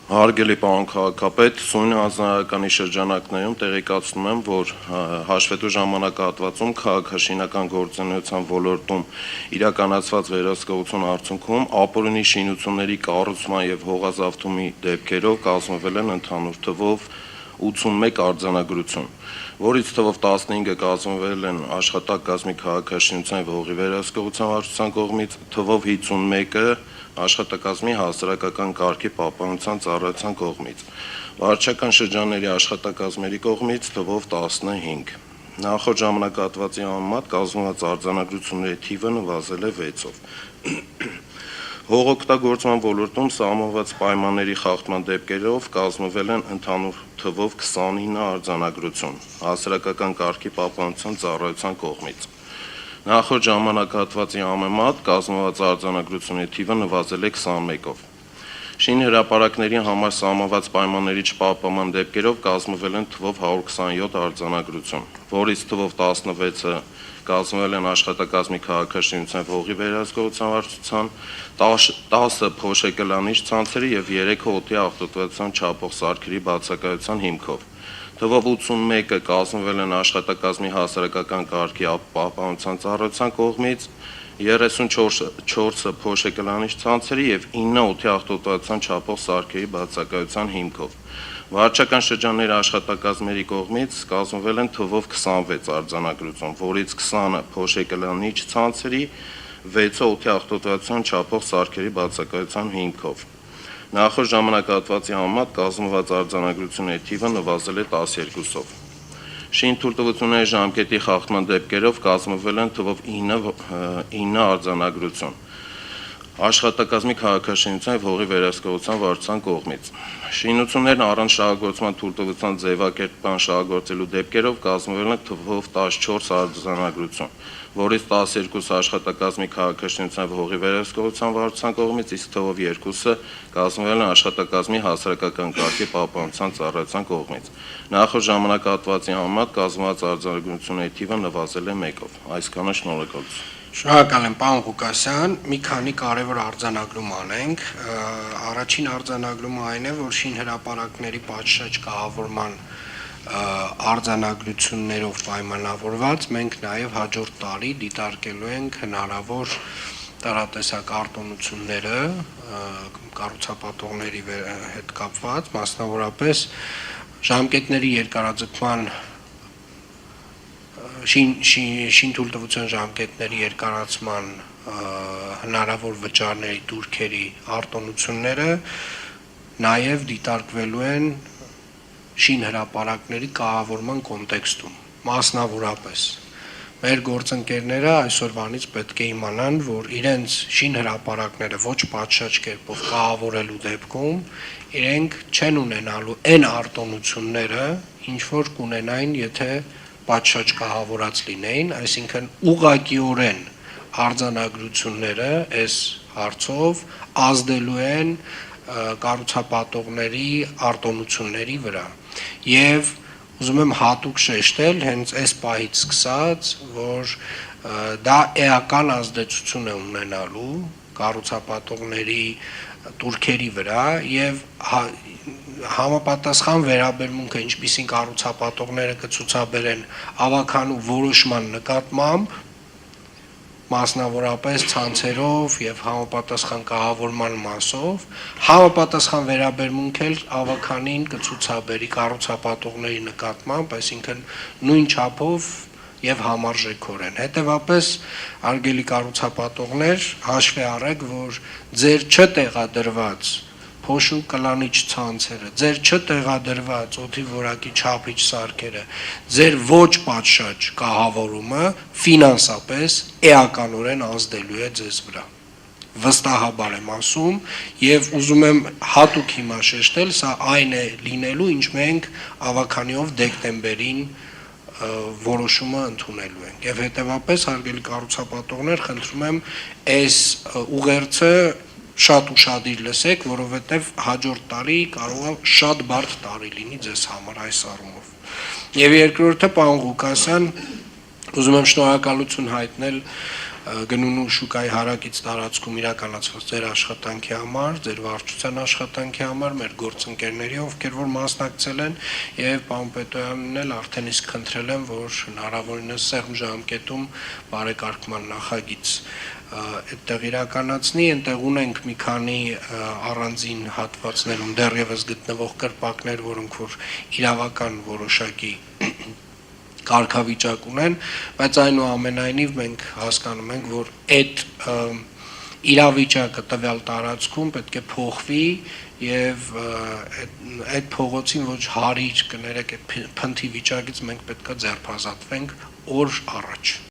Հարգելի պարոն քաղաքապետ, Սույն հանձնարարականի շրջանակներում տեղեկացնում եմ, որ հաշվետու ժամանակահատվածում քաղաքաշինական գործունեության ոլորտում իրականացված վերահսկողության արդյունքում ապօրինի շինությունների կառուցման եւ հողազավթումի դեպքերով կազմվել են ընդհանուր թվով 81 արձանագրություն, որից թվով 15-ը կազմվել են աշխատակազմի քաղաքաշինության եւ հողի վերահսկողության վարչության կողմից, թվով 51-ը աշխատակազմի հասարակական կարգի պահպանության ծառայության կողմից, վարչական շրջանների աշխատակազմերի կողմից թվով 15։ Նախորդ ժամանակահատվածի համեմատ կազմված արձանագրությունների թիվը նվազել է 6-ով։ Հողօգտագործման ոլորտում սահմանված պայմանների խախտման դեպքերով կազմվել են ընդհանուր թվով 29 արձանագրություն հասարակական կարգի պահպանության ծառայության կողմից։ Նախորդ ժամանակահատվածի համեմատ կազմված արձանագրությունների թիվը նվազել է 21-ով։ Շինհրապարակների համար սահմանված պայմանների չպահպանման դեպքերով կազմվել են թվով 127 արձանագրություն, որից թվով 16-ը կազմվել են աշխատակազմի քաղաքաշինության հողի վերահսկողության վարչության, 10-ը փոշեկլանիչ ցանցերի եւ 3-ը օդի աղտոտվածության չափող սարքերի բացակայության հիմքով։ Թվով 81-ը կազմվել են աշխատակազմի հասարակական կարգի պահպանության ծառայության կողմից, 34-ը փոշեկլանիչ ցանցերի եւ 9-ը օդի աղտոտվածության չափող սարքերի բացակայության հիմքով։ Վարչական շրջանների աշխատակազմերի կողմից կազմվել են թվով 26 արձանագրություն, որից 20-ը փոշեկլանիչ ցանցերի, 6-ը օդի աղտոտվածության չափող սարքերի բացակայության հիմքով։ Նախորդ ժամանակահատվածի համեմատ կազմված արձանագրությունների թիվը նվազել է 12-ով։ Շինթույլտվությունների ժամկետի խախտման դեպքերով կազմվել են թվով 9 արձանագրություն աշխատակազմի քաղաքաշինության եւ հողի վերահսկողության վարչության կողմից։ Շինություններն առանց շահագործման թույլտվության ձևակերպման շահագործելու դեպքերով կազմվել են թվով 14 արձանագրություն, որից 12-ը աշխատակազմի քաղաքաշինության եւ հողի վերահսկողության վարչության կողմից, իսկ թվով 2-ը կազմվել են աշխատակազմի հասարակական կարգի պահպանության ծառայության կողմից։ Նախորդ ժամանակահատվածի համեմատ կազմված արձանագրությունների թիվը նվազել է 1-ով։ Այսքանը, շնորհակալություն։ Շնորհակալ եմ, պարոն Ղուկասյան, մի քանի կարևոր արձանագրում անենք։ Առաջին արձանագրումը այն է, որ շինհրապարակների պատշաճ կահավորման արձանագրություններով պայմանավորված մենք նաև հաջորդ տարի դիտարկելու ենք հնարավոր տարատեսակ արտոնությունները կառուցապատողների հետ կապված, մասնավորապես ժամկետների երկարաձգման շինթույլտվության ժամկետների երկարացման հնարավոր վճարների դուրքերի արտոնությունները նաև դիտարկվելու են շինհրապարակների կահավորման կոնտեքստում, մասնավորապես մեր գործընկերները այսօրվանից պետք է իմանան, որ իրենց շինհրապարակները ոչ պատշաճ կերպով կահավորելու դեպքում իրենք չեն ունենալու այն արտոնությունները, ինչ որ կունենային, եթե պատշաճ կահավորած լինեին, այսինքն ուղղակիորեն արձանագրությունները այս հարցով ազդելու են կառուցապատողների արտոնությունների վրա եւ ուզում եմ հատուկ շեշտել հենց այս պահից սկսած, որ դա էական ազդեցություն է ունենալու կառուցապատողների տուրքերի վրա եւ համապատասխան վերաբերմունքը, ինչպիսին կառուցապատողները կցուցաբերեն ավականու որոշման նկատմամբ, մասնավորապես ցանցերով եւ համապատասխան կահավորման մասով, համապատասխան վերաբերմունք էլ ավականին կցուցաբերի կառուցապատողների նկատմամբ, այսինքն նույն չափով եւ համարժեքորեն։ Հետևաբար, արգելի կառուցապատողներ, հաշվի առեք, որ ձեր չտեղադրված փոշու կլանիչ ցանցերը, ձեր չտեղադրված օդի որակի չափիչ սարքերը, ձեր ոչ պատշաճ կահավորումը ֆինանսապես էականորեն ազդելու է ձեզ վրա։ Վստահաբար եմ ասում եւ ուզում եմ հատուկ հիմա շեշտել, սա այն է լինելու, ինչ մենք ավականիով դեկտեմբերին որոշումը ընդունելու ենք։ Եվ հետեւաբար, հարգելի կառուցապատողներ, խնդրում եմ այս ուղերձը շատ ուշադիր լսեք, որովհետև հաջորդ տարի կարող է շատ բարդ տարի լինի ձեզ համար այս առումով։ Եվ երկրորդը, պարոն Ղուկասյան, ուզում եմ շնորհակալություն հայտնել գնունու շուկայի հարակից տարածքում իրականացված ձեր աշխատանքի համար, ձեր վարչության աշխատանքի համար, մեր գործընկերների, ովքեր որ մասնակցել են, եւ պարոն Պետոյանն էլ արդեն իսկ խնդրել եմ, որ հնարավորինս սեղմ ժամկետում բարեկարգման նախագիծ այդտեղ իրականացնի, այնտեղ ունենք մի քանի առանձին հատվածներում դեռևս գտնվող կրպակներ, որոնք որ իրավական որոշակի կարգավիճակ ունեն, բայց այնուամենայնիվ մենք հասկանում ենք, որ այդ իրավիճակը տվյալ տարածքում պետք է փոխվի եւ այդ փողոցին ոչ հարիր կներեք, այդ փնթի վիճակից մենք պետք է ձերբազատվենք օր առաջ։